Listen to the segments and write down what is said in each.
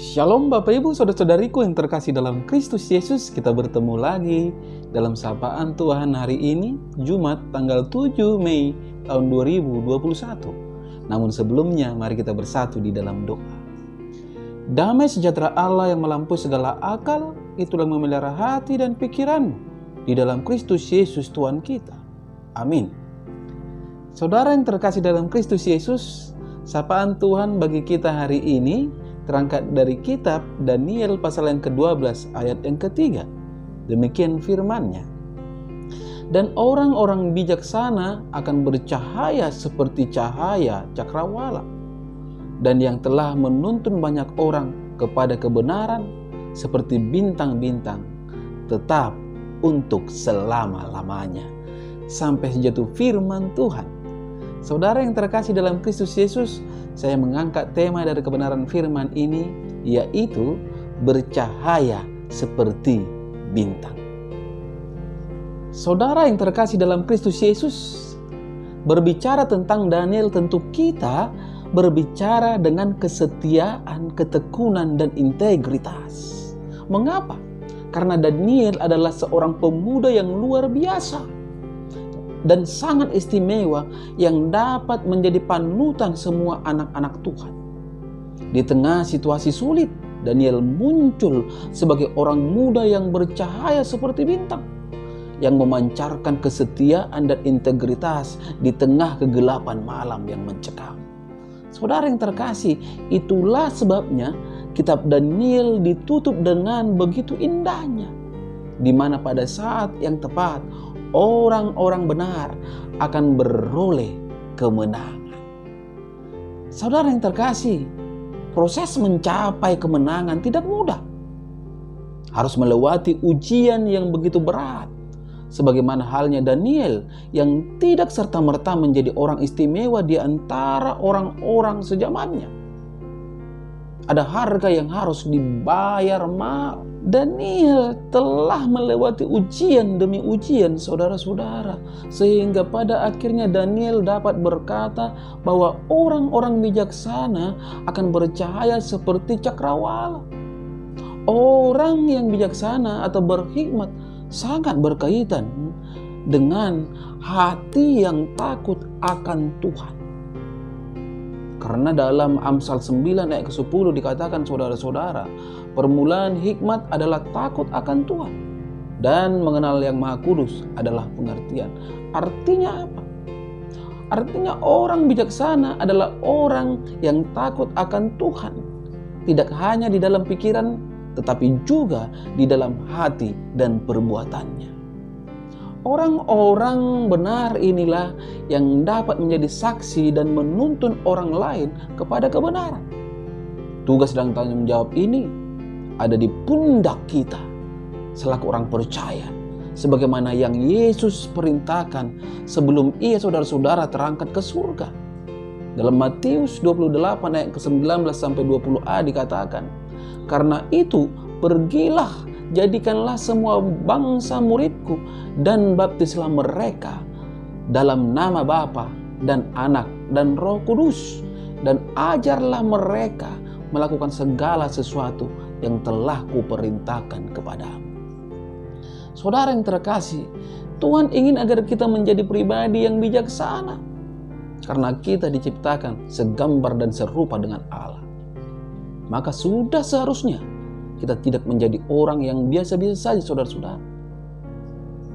Shalom Bapak Ibu Saudara-saudariku yang terkasih dalam Kristus Yesus. Kita bertemu lagi dalam sapaan Tuhan hari ini, Jumat tanggal 7 Mei tahun 2021. Namun sebelumnya mari kita bersatu di dalam doa. Damai sejahtera Allah yang melampaui segala akal, itulah memelihara hati dan pikiranmu di dalam Kristus Yesus Tuhan kita. Amin. Saudara yang terkasih dalam Kristus Yesus, sapaan Tuhan bagi kita hari ini terangkat dari kitab Daniel pasal yang ke-12 ayat yang ketiga. Demikian firman-Nya. Dan orang-orang bijaksana akan bercahaya seperti cahaya cakrawala. Dan yang telah menuntun banyak orang kepada kebenaran seperti bintang-bintang tetap untuk selama-lamanya. Sampai jatuh firman Tuhan. Saudara yang terkasih dalam Kristus Yesus, saya mengangkat tema dari kebenaran firman ini, yaitu bercahaya seperti bintang. Saudara yang terkasih dalam Kristus Yesus, berbicara tentang Daniel tentu kita berbicara dengan kesetiaan, ketekunan, dan integritas. Mengapa? Karena Daniel adalah seorang pemuda yang luar biasa dan sangat istimewa yang dapat menjadi panutan semua anak-anak Tuhan. Di tengah situasi sulit, Daniel muncul sebagai orang muda yang bercahaya seperti bintang, yang memancarkan kesetiaan dan integritas di tengah kegelapan malam yang mencekam. Saudara yang terkasih, itulah sebabnya kitab Daniel ditutup dengan begitu indahnya, di mana pada saat yang tepat orang-orang benar akan beroleh kemenangan. Saudara yang terkasih, proses mencapai kemenangan tidak mudah. Harus melewati ujian yang begitu berat. Sebagaimana halnya Daniel yang tidak serta-merta menjadi orang istimewa di antara orang-orang sezamannya. Ada harga yang harus dibayar mahal. Daniel telah melewati ujian demi ujian, saudara-saudara, sehingga pada akhirnya Daniel dapat berkata bahwa orang-orang bijaksana akan bercahaya seperti cakrawala. Orang yang bijaksana atau berhikmat sangat berkaitan dengan hati yang takut akan Tuhan. Karena dalam Amsal 9 ayat ke-10 dikatakan, saudara-saudara, permulaan hikmat adalah takut akan Tuhan, dan mengenal yang Maha Kudus adalah pengertian. Artinya apa? Artinya orang bijaksana adalah orang yang takut akan Tuhan, tidak hanya di dalam pikiran, tetapi juga di dalam hati dan perbuatannya. Orang-orang benar inilah yang dapat menjadi saksi dan menuntun orang lain kepada kebenaran. Tugas dan tanggung jawab ini ada di pundak kita selaku orang percaya, sebagaimana yang Yesus perintahkan sebelum ia saudara-saudara terangkat ke surga. Dalam Matius 28 ayat ke-19 sampai 20a dikatakan, "Karena itu pergilah, jadikanlah semua bangsa muridku dan baptislah mereka dalam nama Bapa dan Anak dan Roh Kudus, dan ajarlah mereka melakukan segala sesuatu yang telah kuperintahkan kepadamu." Saudara yang terkasih, Tuhan ingin agar kita menjadi pribadi yang bijaksana, karena kita diciptakan segambar dan serupa dengan Allah. Maka sudah seharusnya kita tidak menjadi orang yang biasa-biasa saja, saudara-saudara,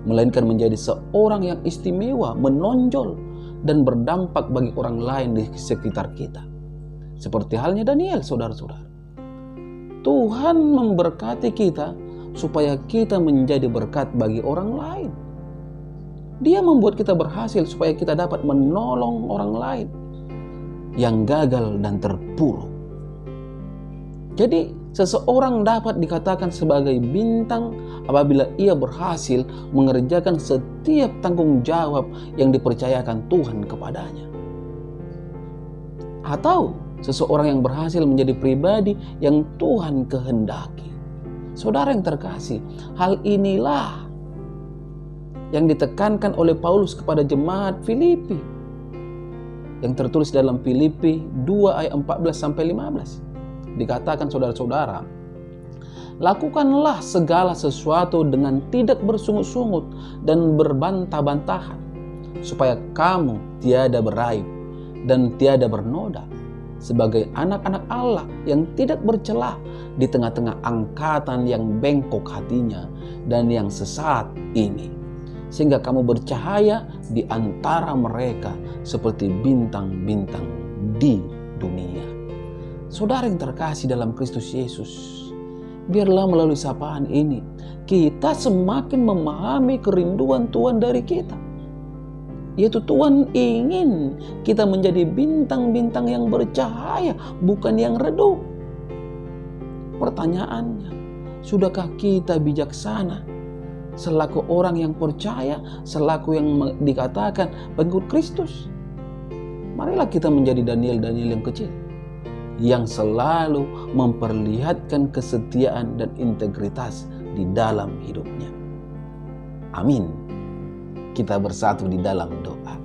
melainkan menjadi seorang yang istimewa, menonjol, dan berdampak bagi orang lain di sekitar kita. Seperti halnya Daniel, saudara-saudara. Tuhan memberkati kita supaya kita menjadi berkat bagi orang lain. Dia membuat kita berhasil supaya kita dapat menolong orang lain yang gagal dan terpuruk. Jadi, seseorang dapat dikatakan sebagai bintang apabila ia berhasil mengerjakan setiap tanggung jawab yang dipercayakan Tuhan kepadanya. Atau seseorang yang berhasil menjadi pribadi yang Tuhan kehendaki. Saudara yang terkasih, hal inilah yang ditekankan oleh Paulus kepada jemaat Filipi, yang tertulis dalam Filipi 2 ayat 14 sampai 15. dikatakan saudara-saudara, lakukanlah segala sesuatu dengan tidak bersungut-sungut dan berbantah-bantahan, supaya kamu tiada beraib dan tiada bernoda, sebagai anak-anak Allah yang tidak bercelah di tengah-tengah angkatan yang bengkok hatinya dan yang sesat ini, sehingga kamu bercahaya di antara mereka seperti bintang-bintang di dunia. Saudara yang terkasih dalam Kristus Yesus, biarlah melalui sapaan ini kita semakin memahami kerinduan Tuhan dari kita, yaitu Tuhan ingin kita menjadi bintang-bintang yang bercahaya, bukan yang redup. Pertanyaannya, sudahkah kita bijaksana selaku orang yang percaya, selaku yang dikatakan pengikut Kristus? Marilah kita menjadi Daniel-Daniel yang kecil, yang selalu memperlihatkan kesetiaan dan integritas di dalam hidupnya. Amin. Kita bersatu di dalam doa.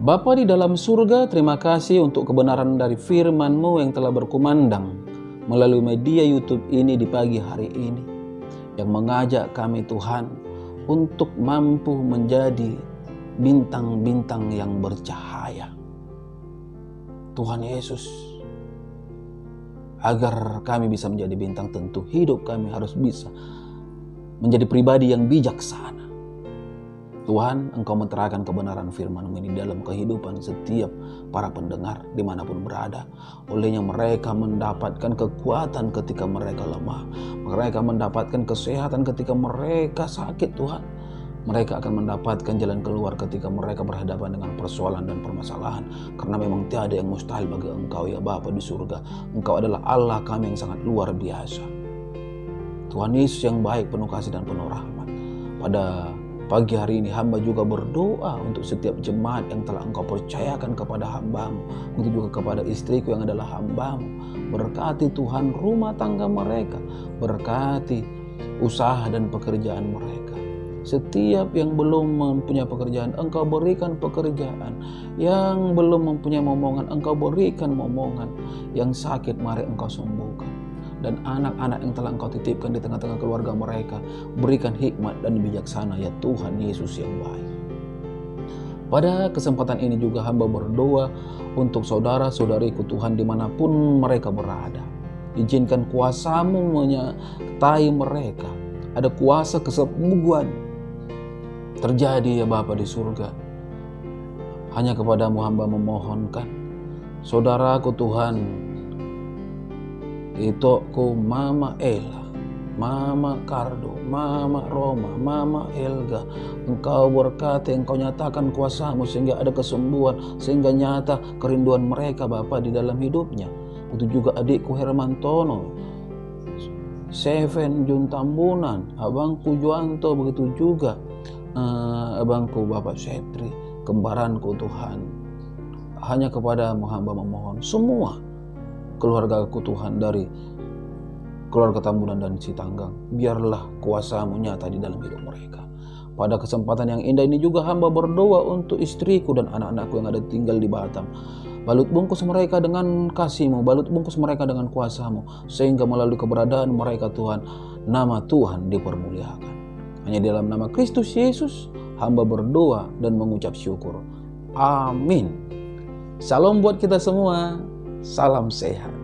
Bapa di dalam surga, terima kasih untuk kebenaran dari firman-Mu yang telah berkumandang melalui media YouTube ini di pagi hari ini, yang mengajak kami Tuhan untuk mampu menjadi bintang-bintang yang bercahaya. Tuhan Yesus, agar kami bisa menjadi bintang, tentu hidup kami harus bisa menjadi pribadi yang bijaksana. Tuhan, Engkau menerangkan kebenaran firman-Mu ini dalam kehidupan setiap para pendengar dimanapun berada. Olehnya mereka mendapatkan kekuatan ketika mereka lemah. Mereka mendapatkan kesehatan ketika mereka sakit, Tuhan. Mereka akan mendapatkan jalan keluar ketika mereka berhadapan dengan persoalan dan permasalahan. Karena memang tiada yang mustahil bagi Engkau ya Bapa di surga. Engkau adalah Allah kami yang sangat luar biasa. Tuhan Yesus yang baik, penuh kasih dan penuh rahmat. Pada pagi hari ini hamba juga berdoa untuk setiap jemaat yang telah Engkau percayakan kepada hamba-Mu. Begitu juga kepada istriku yang adalah hamba-Mu. Berkati Tuhan rumah tangga mereka. Berkati usaha dan pekerjaan mereka. Setiap yang belum mempunyai pekerjaan, Engkau berikan pekerjaan. Yang belum mempunyai momongan, Engkau berikan momongan. Yang sakit, mari Engkau sembuhkan. Dan anak-anak yang telah Engkau titipkan di tengah-tengah keluarga mereka, berikan hikmat dan bijaksana ya Tuhan Yesus yang baik. Pada kesempatan ini juga hamba berdoa untuk saudara-saudariku Tuhan dimanapun mereka berada. Izinkan kuasa-Mu menyertai mereka. Ada kuasa kesembuhan terjadi ya Bapa di surga. Hanya kepadamu hamba memohonkan. Saudaraku Tuhan, Itoku Mama Ella, Mama Kardo, Mama Roma, Mama Elga, Engkau berkati, Engkau nyatakan kuasa-Mu sehingga ada kesembuhan, sehingga nyata kerinduan mereka Bapa di dalam hidupnya. Itu juga adikku Hermantono, Seven Juntambunan, abangku Juanto, begitu juga abangku Bapak Setri, kembaranku Tuhan. Hanya kepadamu hamba memohon semua keluargaku Tuhan, dari keluarga Tambunan dan Sitanggang, biarlah kuasa-Mu nyata di dalam hidup mereka. Pada kesempatan yang indah ini juga hamba berdoa untuk istriku dan anak-anakku yang ada tinggal di Batam. Balut bungkus mereka dengan kasih-Mu, balut bungkus mereka dengan kuasa-Mu, sehingga melalui keberadaan mereka Tuhan, nama Tuhan dipermuliakan. Hanya dalam nama Kristus Yesus hamba berdoa dan mengucap syukur. Amin. Shalom buat kita semua. Salam sehat.